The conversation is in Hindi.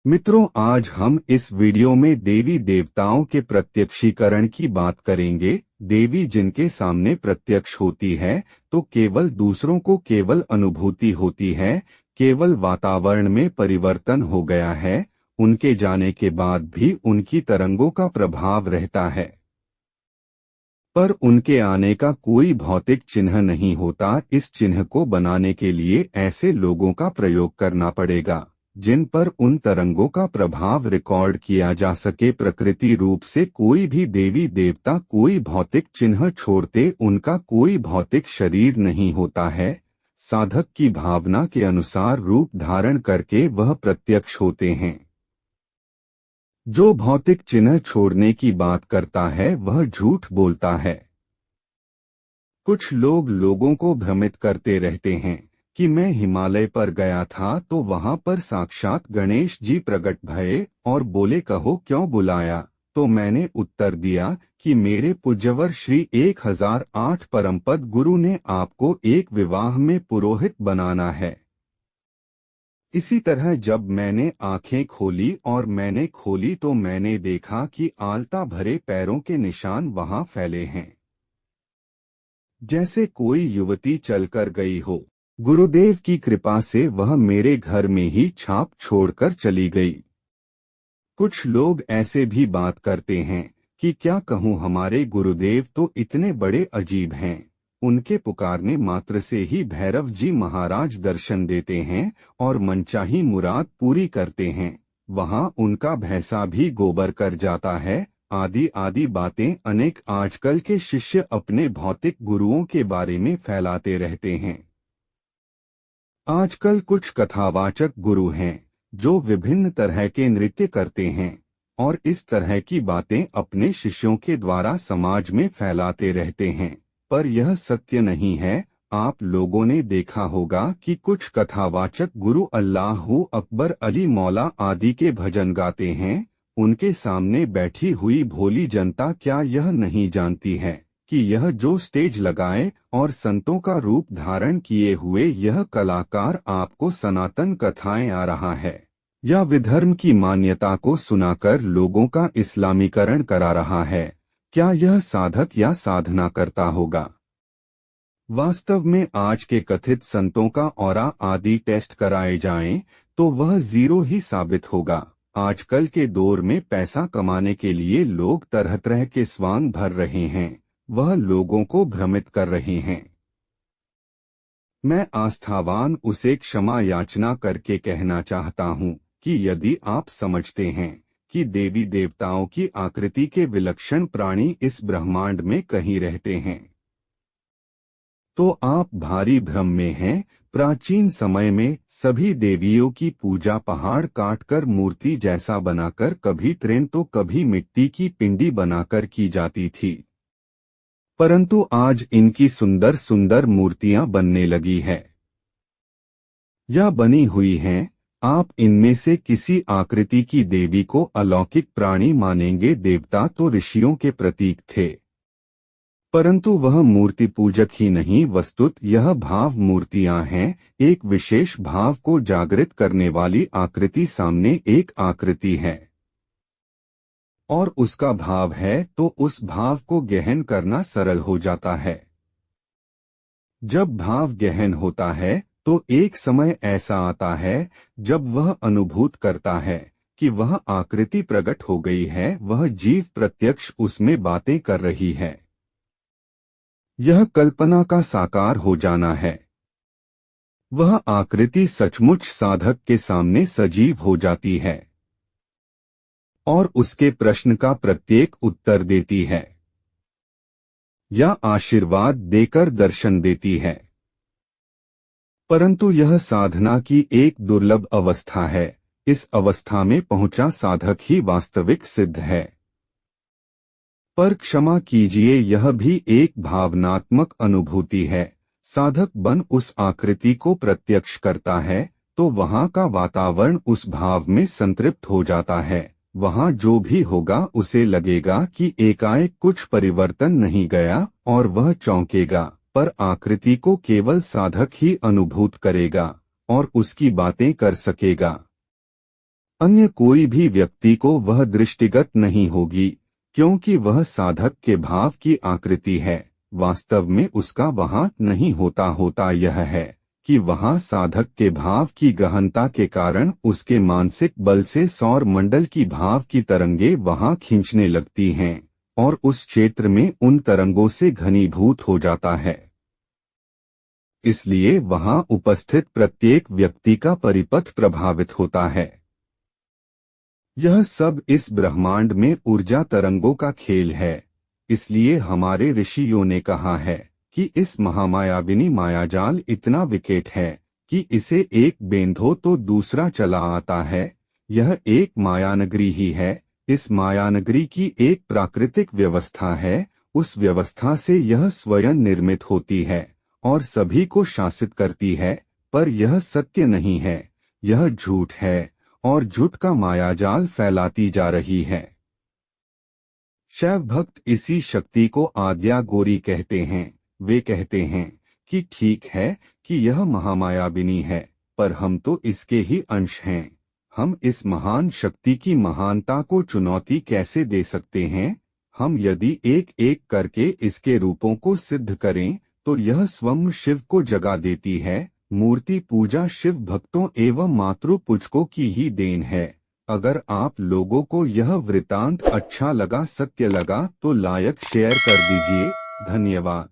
मित्रों, आज हम इस वीडियो में देवी देवताओं के प्रत्यक्षीकरण की बात करेंगे। देवी जिनके सामने प्रत्यक्ष होती है तो केवल दूसरों को केवल अनुभूति होती है, केवल वातावरण में परिवर्तन हो गया है, उनके जाने के बाद भी उनकी तरंगों का प्रभाव रहता है, पर उनके आने का कोई भौतिक चिन्ह नहीं होता। इस चिन्ह को बनाने के लिए ऐसे लोगों का प्रयोग करना पड़ेगा जिन पर उन तरंगों का प्रभाव रिकॉर्ड किया जा सके। प्रकृति रूप से कोई भी देवी देवता कोई भौतिक चिन्ह छोड़ते उनका कोई भौतिक शरीर नहीं होता है। साधक की भावना के अनुसार रूप धारण करके वह प्रत्यक्ष होते हैं। जो भौतिक चिन्ह छोड़ने की बात करता है वह झूठ बोलता है। कुछ लोग लोगों को भ्रमित करते रहते हैं कि मैं हिमालय पर गया था तो वहां पर साक्षात गणेश जी प्रकट भये और बोले, कहो क्यों बुलाया? तो मैंने उत्तर दिया कि मेरे पूज्यवर श्री 1008 परमपद गुरु ने आपको एक विवाह में पुरोहित बनाना है। इसी तरह जब मैंने आंखें खोली और मैंने खोली तो मैंने देखा कि आलता भरे पैरों के निशान वहां फैले हैं, जैसे कोई युवती चलकर गई हो। गुरुदेव की कृपा से वह मेरे घर में ही छाप छोड़कर चली गई। कुछ लोग ऐसे भी बात करते हैं कि क्या कहूँ, हमारे गुरुदेव तो इतने बड़े अजीब हैं, उनके पुकारने मात्र से ही भैरव जी महाराज दर्शन देते हैं और मनचाही मुराद पूरी करते हैं। वहाँ उनका भैंसा भी गोबर कर जाता है। आदि आदि बातें अनेक आजकल के शिष्य अपने भौतिक गुरुओं के बारे में फैलाते रहते हैं। आजकल कुछ कथावाचक गुरु हैं जो विभिन्न तरह के नृत्य करते हैं और इस तरह की बातें अपने शिष्यों के द्वारा समाज में फैलाते रहते हैं, पर यह सत्य नहीं है। आप लोगों ने देखा होगा कि कुछ कथावाचक गुरु अल्लाहू अकबर, अली मौला आदि के भजन गाते हैं। उनके सामने बैठी हुई भोली जनता क्या यह नहीं जानती है कि यह जो स्टेज लगाए और संतों का रूप धारण किए हुए यह कलाकार आपको सनातन कथाएं आ रहा है या विधर्म की मान्यता को सुनाकर लोगों का इस्लामीकरण करा रहा है? क्या यह साधक या साधना करता होगा? वास्तव में आज के कथित संतों का ऑरा आदि टेस्ट कराए जाएं तो वह जीरो ही साबित होगा। आजकल के दौर में पैसा कमाने के लिए लोग तरह तरह के स्वांग भर रहे हैं, वह लोगों को भ्रमित कर रहे हैं। मैं आस्थावान उसे क्षमा याचना करके कहना चाहता हूँ कि यदि आप समझते हैं कि देवी देवताओं की आकृति के विलक्षण प्राणी इस ब्रह्मांड में कहीं रहते हैं तो आप भारी भ्रम में हैं। प्राचीन समय में सभी देवियों की पूजा पहाड़ काटकर मूर्ति जैसा बनाकर, कभी तृण तो कभी मिट्टी की पिंडी बनाकर की जाती थी, परंतु आज इनकी सुंदर सुंदर मूर्तियां बनने लगी है या बनी हुई हैं। आप इनमें से किसी आकृति की देवी को अलौकिक प्राणी मानेंगे। देवता तो ऋषियों के प्रतीक थे, परंतु वह मूर्ति पूजक ही नहीं, वस्तुत यह भाव मूर्तियां हैं। एक विशेष भाव को जागृत करने वाली आकृति सामने एक आकृति है और उसका भाव है तो उस भाव को गहन करना सरल हो जाता है। जब भाव गहन होता है तो एक समय ऐसा आता है जब वह अनुभूत करता है कि वह आकृति प्रकट हो गई है, वह जीव प्रत्यक्ष उसमें बातें कर रही है। यह कल्पना का साकार हो जाना है। वह आकृति सचमुच साधक के सामने सजीव हो जाती है और उसके प्रश्न का प्रत्येक उत्तर देती है या आशीर्वाद देकर दर्शन देती है। परंतु यह साधना की एक दुर्लभ अवस्था है। इस अवस्था में पहुंचा साधक ही वास्तविक सिद्ध है। पर क्षमा कीजिए, यह भी एक भावनात्मक अनुभूति है। साधक बन उस आकृति को प्रत्यक्ष करता है तो वहाँ का वातावरण उस भाव में संतृप्त हो जाता है। वहाँ जो भी होगा उसे लगेगा कि एकाएक कुछ परिवर्तन नहीं गया और वह चौंकेगा, पर आकृति को केवल साधक ही अनुभूत करेगा और उसकी बातें कर सकेगा। अन्य कोई भी व्यक्ति को वह दृष्टिगत नहीं होगी, क्योंकि वह साधक के भाव की आकृति है। वास्तव में उसका वहाँ नहीं होता यह है कि वहाँ साधक के भाव की गहनता के कारण उसके मानसिक बल से सौर मंडल की भाव की तरंगे वहाँ खींचने लगती हैं और उस क्षेत्र में उन तरंगों से घनीभूत हो जाता है। इसलिए वहाँ उपस्थित प्रत्येक व्यक्ति का परिपथ प्रभावित होता है। यह सब इस ब्रह्मांड में ऊर्जा तरंगों का खेल है। इसलिए हमारे ऋषियों ने कहा है कि इस महामायाविनी मायाजाल इतना विकेट है कि इसे एक बेंधो तो दूसरा चला आता है। यह एक मायानगरी ही है। इस मायानगरी की एक प्राकृतिक व्यवस्था है। उस व्यवस्था से यह स्वयं निर्मित होती है और सभी को शासित करती है, पर यह सत्य नहीं है, यह झूठ है और झूठ का मायाजाल फैलाती जा रही है। शैव भक्त इसी शक्ति को आद्या गौरी कहते हैं। वे कहते हैं कि ठीक है कि यह महामायाविनी है, पर हम तो इसके ही अंश हैं। हम इस महान शक्ति की महानता को चुनौती कैसे दे सकते हैं? हम यदि एक एक करके इसके रूपों को सिद्ध करें तो यह स्वयं शिव को जगा देती है। मूर्ति पूजा शिव भक्तों एवं मातृ पूजकों की ही देन है। अगर आप लोगों को यह वृतांत अच्छा लगा, सत्य लगा, तो लाइक शेयर कर दीजिए। धन्यवाद।